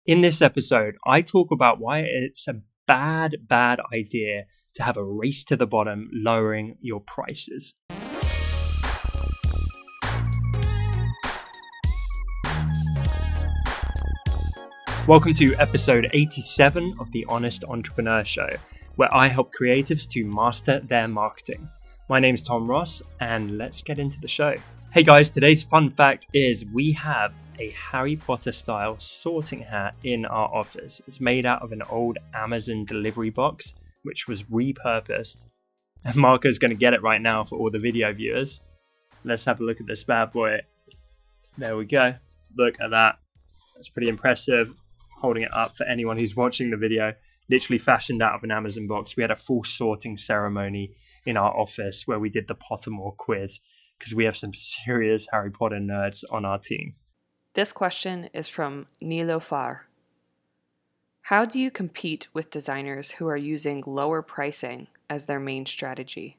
In this episode, I talk about why it's a bad idea to have a race to the bottom lowering your prices. Welcome to episode 87 of The Honest Entrepreneur Show, where I help creatives to master their marketing. My name is Tom Ross, and let's get into the show. Hey guys, today's fun fact is we have a Harry Potter style sorting hat in our office. It's made out of an old Amazon delivery box, which was repurposed. And Marco's going to get it right now for all the video viewers. Let's have a look at this bad boy. There we go. Look at that. That's pretty impressive. Holding it up for anyone who's watching the video. Literally fashioned out of an Amazon box. We had a full sorting ceremony in our office where we did the Pottermore quiz because we have some serious Harry Potter nerds on our team. This question is from Niloufar. How do you compete with designers who are using lower pricing as their main strategy?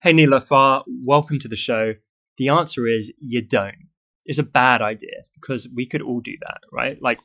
Hey Niloufar, welcome to the show. The answer is you don't. It's a bad idea because we could all do that, right? Like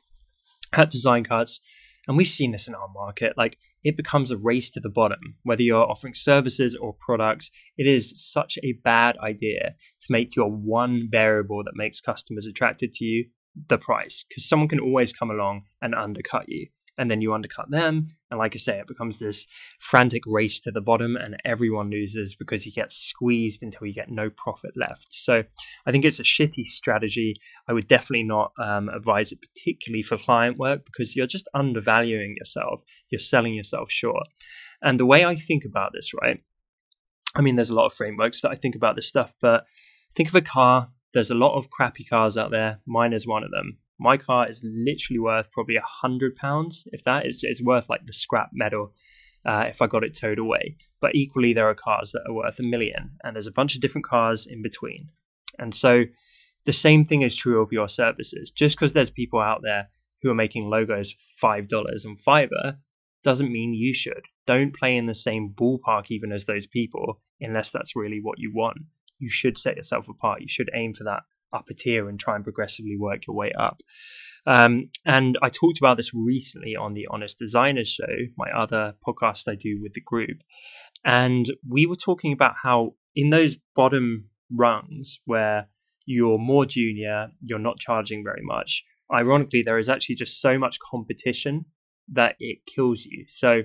at Design Cuts, and we've seen this in our market, like it becomes a race to the bottom. Whether you're offering services or products, it is such a bad idea to make your one variable that makes customers attracted to you the price, because someone can always come along and undercut you. And then you undercut them. And like I say, it becomes this frantic race to the bottom and everyone loses because you get squeezed until you get no profit left. So I think it's a shitty strategy. I would definitely not advise it, particularly for client work, because you're just undervaluing yourself. You're selling yourself short. And the way I think about this, right? I mean, there's a lot of frameworks that I think about this stuff, but think of a car. There's a lot of crappy cars out there. Mine is one of them. My car is literally worth probably £100, if that. It's worth like the scrap metal if I got it towed away. But equally, there are cars that are worth $1 million, and there's a bunch of different cars in between. And so the same thing is true of your services. Just because there's people out there who are making logos $5 and Fiverr doesn't mean you should. Don't play in the same ballpark even as those people unless that's really what you want. You should set yourself apart. You should aim for that upper tier and try and progressively work your way up. And I talked about this recently on the Honest Designers Show, my other podcast I do with the group. And we were talking about how in those bottom rungs where you're more junior, you're not charging very much. Ironically, there is actually just so much competition that it kills you. So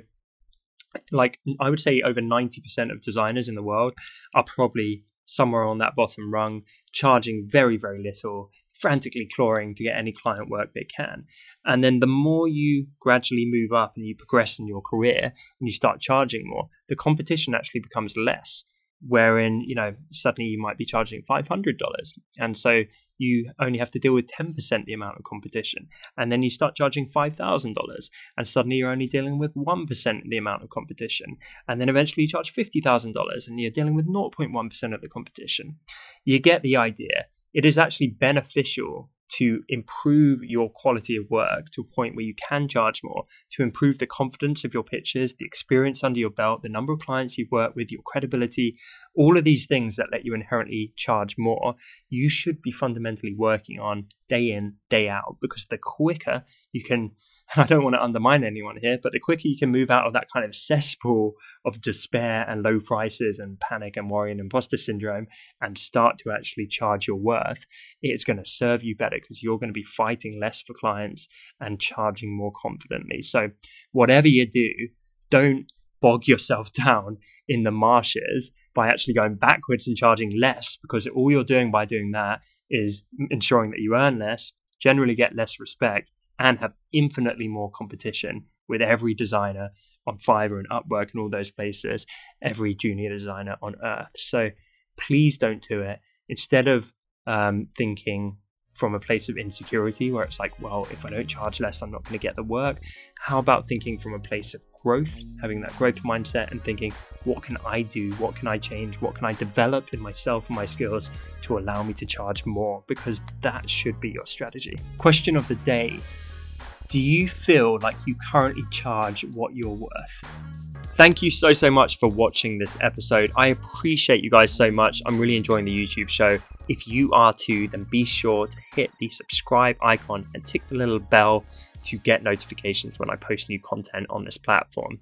like I would say over 90% of designers in the world are probably somewhere on that bottom rung, charging very, very little, frantically clawing to get any client work they can. And then the more you gradually move up and you progress in your career and you start charging more, the competition actually becomes less, wherein, you know, suddenly you might be charging $500. And so you only have to deal with 10% the amount of competition. And then you start charging $5,000 and suddenly you're only dealing with 1% the amount of competition. And then eventually you charge $50,000 and you're dealing with 0.1% of the competition. You get the idea. It is actually beneficial to improve your quality of work to a point where you can charge more, to improve the confidence of your pitches, the experience under your belt, the number of clients you've worked with, your credibility, all of these things that let you inherently charge more, you should be fundamentally working on day in, day out, because the quicker you can, I don't want to undermine anyone here, but the quicker you can move out of that kind of cesspool of despair and low prices and panic and worry and imposter syndrome and start to actually charge your worth, it's going to serve you better because you're going to be fighting less for clients and charging more confidently. So whatever you do, don't bog yourself down in the marshes by actually going backwards and charging less, because all you're doing by doing that is ensuring that you earn less, generally get less respect, and have infinitely more competition with every designer on Fiverr and Upwork and all those places, every junior designer on earth. So please don't do it. Instead of thinking from a place of insecurity where it's like, well, if I don't charge less, I'm not going to get the work. How about thinking from a place of growth, having that growth mindset and thinking, what can I do? What can I change? What can I develop in myself and my skills to allow me to charge more? Because that should be your strategy. Question of the day. Do you feel like you currently charge what you're worth? Thank you so much for watching this episode. I appreciate you guys so much. I'm really enjoying the YouTube show. If you are too, then be sure to hit the subscribe icon and tick the little bell to get notifications when I post new content on this platform.